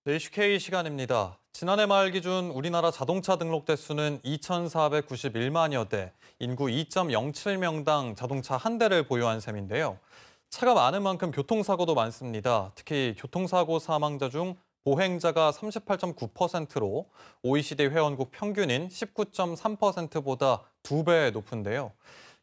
네, HK 시간입니다. 지난해 말 기준 우리나라 자동차 등록 대수는 2,491만여 대, 인구 2.07명당 자동차 한 대를 보유한 셈인데요. 차가 많은 만큼 교통사고도 많습니다. 특히 교통사고 사망자 중 보행자가 38.9%로 OECD 회원국 평균인 19.3%보다 2배 높은데요.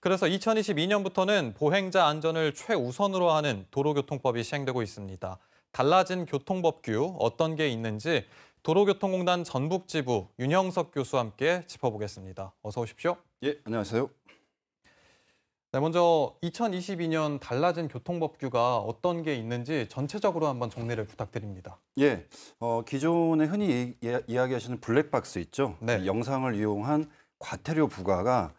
그래서 2022년부터는 보행자 안전을 최우선으로 하는 도로교통법이 시행되고 있습니다. 달라진 교통법규 어떤 게 있는지 도로교통공단 전북지부 윤형석 교수와 함께 짚어보겠습니다. 어서 오십시오. 예, 안녕하세요. 네, 먼저 2022년 달라진 교통법규가 어떤 게 있는지 전체적으로 한번 정리를 부탁드립니다. 예, 기존에 흔히 이야기하시는 블랙박스 있죠? 네. 이 영상을 이용한 과태료 부과가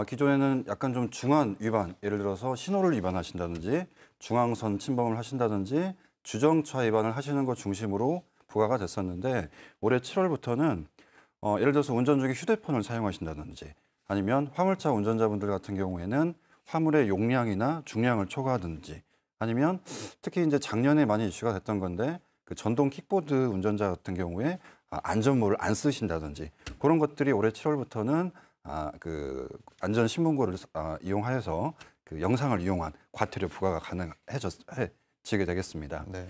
기존에는 약간 좀 중한 위반, 예를 들어서 신호를 위반하신다든지 중앙선 침범을 하신다든지 주정차 위반을 하시는 것 중심으로 부과가 됐었는데 올해 7월부터는 예를 들어서 운전 중에 휴대폰을 사용하신다든지 아니면 화물차 운전자분들 같은 경우에는 화물의 용량이나 중량을 초과하든지 아니면 특히 이제 작년에 많이 이슈가 됐던 건데 그 전동 킥보드 운전자 같은 경우에 안전모를 안 쓰신다든지 그런 것들이 올해 7월부터는 그 안전신문고를 이용하여서 그 영상을 이용한 과태료 부과가 가능해지게 되겠습니다. 네.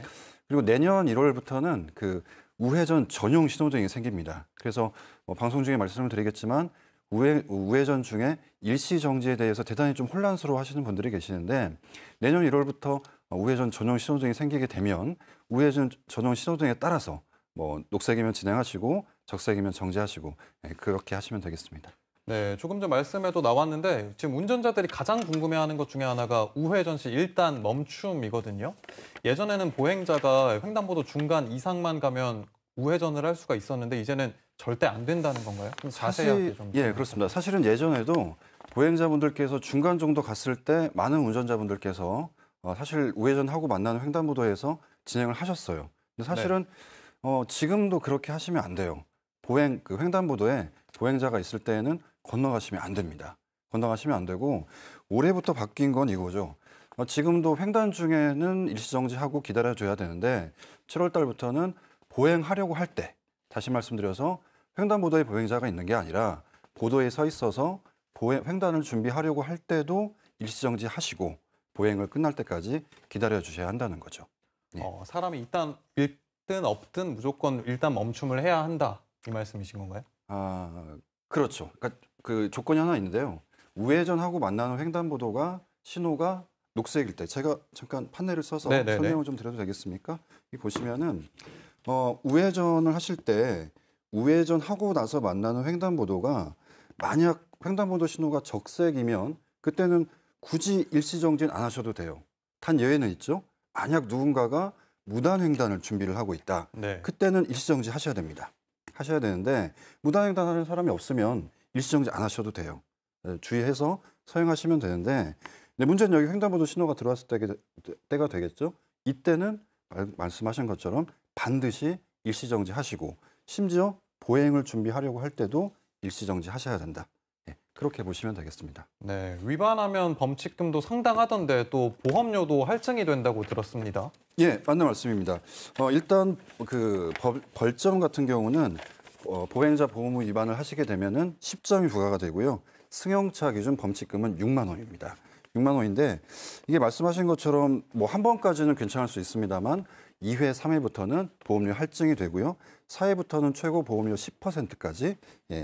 그리고 내년 1월부터는 그 우회전 전용 신호등이 생깁니다. 그래서 방송 중에 말씀을 드리겠지만 우회전 중에 일시 정지에 대해서 대단히 좀 혼란스러워 하시는 분들이 계시는데 내년 1월부터 우회전 전용 신호등이 생기게 되면 우회전 전용 신호등에 따라서 녹색이면 진행하시고 적색이면 정지하시고 그렇게 하시면 되겠습니다. 네, 조금 전 말씀에도 나왔는데 지금 운전자들이 가장 궁금해하는 것 중에 하나가 우회전 시 일단 멈춤이거든요. 예전에는 보행자가 횡단보도 중간 이상만 가면 우회전을 할 수가 있었는데 이제는 절대 안 된다는 건가요? 좀 자세하게 좀. 예, 그렇습니다. 사실은 예전에도 보행자분들께서 중간 정도 갔을 때 많은 운전자분들께서 사실 우회전하고 만나는 횡단보도에서 진행을 하셨어요. 근데 사실은 지금도 그렇게 하시면 안 돼요. 횡단보도에 보행자가 있을 때에는 건너가시면 안 됩니다. 건너가시면 안 되고 올해부터 바뀐 건 이거죠. 지금도 횡단 중에는 일시정지하고 기다려줘야 되는데 7월 달부터는 보행하려고 할 때 다시 말씀드려서 횡단보도에 보행자가 있는 게 아니라 보도에 서 있어서 횡단을 준비하려고 할 때도 일시정지하시고 보행을 끝날 때까지 기다려주셔야 한다는 거죠. 예. 사람이 일단 읽든 없든 무조건 일단 멈춤을 해야 한다 이 말씀이신 건가요? 그렇죠. 그러니까 그 조건이 하나 있는데요. 우회전하고 만나는 횡단보도가 신호가 녹색일 때 제가 잠깐 판넬을 써서 네네네. 설명을 좀 드려도 되겠습니까? 이 보시면은 우회전을 하실 때 우회전하고 나서 만나는 횡단보도가 만약 횡단보도 신호가 적색이면 그때는 굳이 일시정지는 안 하셔도 돼요. 단 예외는 있죠. 만약 누군가가 무단횡단을 준비를 하고 있다. 네. 그때는 일시정지 하셔야 됩니다. 하셔야 되는데 무단횡단하는 사람이 없으면 일시정지 안 하셔도 돼요. 주의해서 서행하시면 되는데 문제는 여기 횡단보도 신호가 들어왔을 때가 되겠죠. 이때는 말씀하신 것처럼 반드시 일시정지 하시고 심지어 보행을 준비하려고 할 때도 일시정지 하셔야 된다. 그렇게 보시면 되겠습니다. 네, 위반하면 범칙금도 상당하던데 또 보험료도 할증이 된다고 들었습니다. 예, 맞는 말씀입니다. 일단 그 벌점 같은 경우는 보행자 보호무 위반을 하시게 되면은 10점이 부과가 되고요. 승용차 기준 범칙금은 6만 원입니다. 6만 원인데 이게 말씀하신 것처럼 한 번까지는 괜찮을 수 있습니다만 2회, 3회부터는 보험료 할증이 되고요. 4회부터는 최고 보험료 10%까지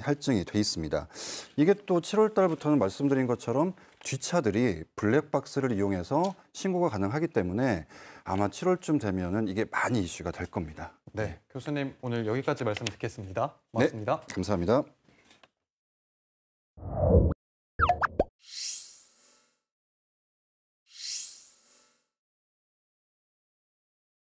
할증이 돼 있습니다. 이게 또 7월 달부터는 말씀드린 것처럼 뒷차들이 블랙박스를 이용해서 신고가 가능하기 때문에 아마 7월쯤 되면은 이게 많이 이슈가 될 겁니다. 네, 교수님 오늘 여기까지 말씀 듣겠습니다. 고맙습니다. 네, 감사합니다.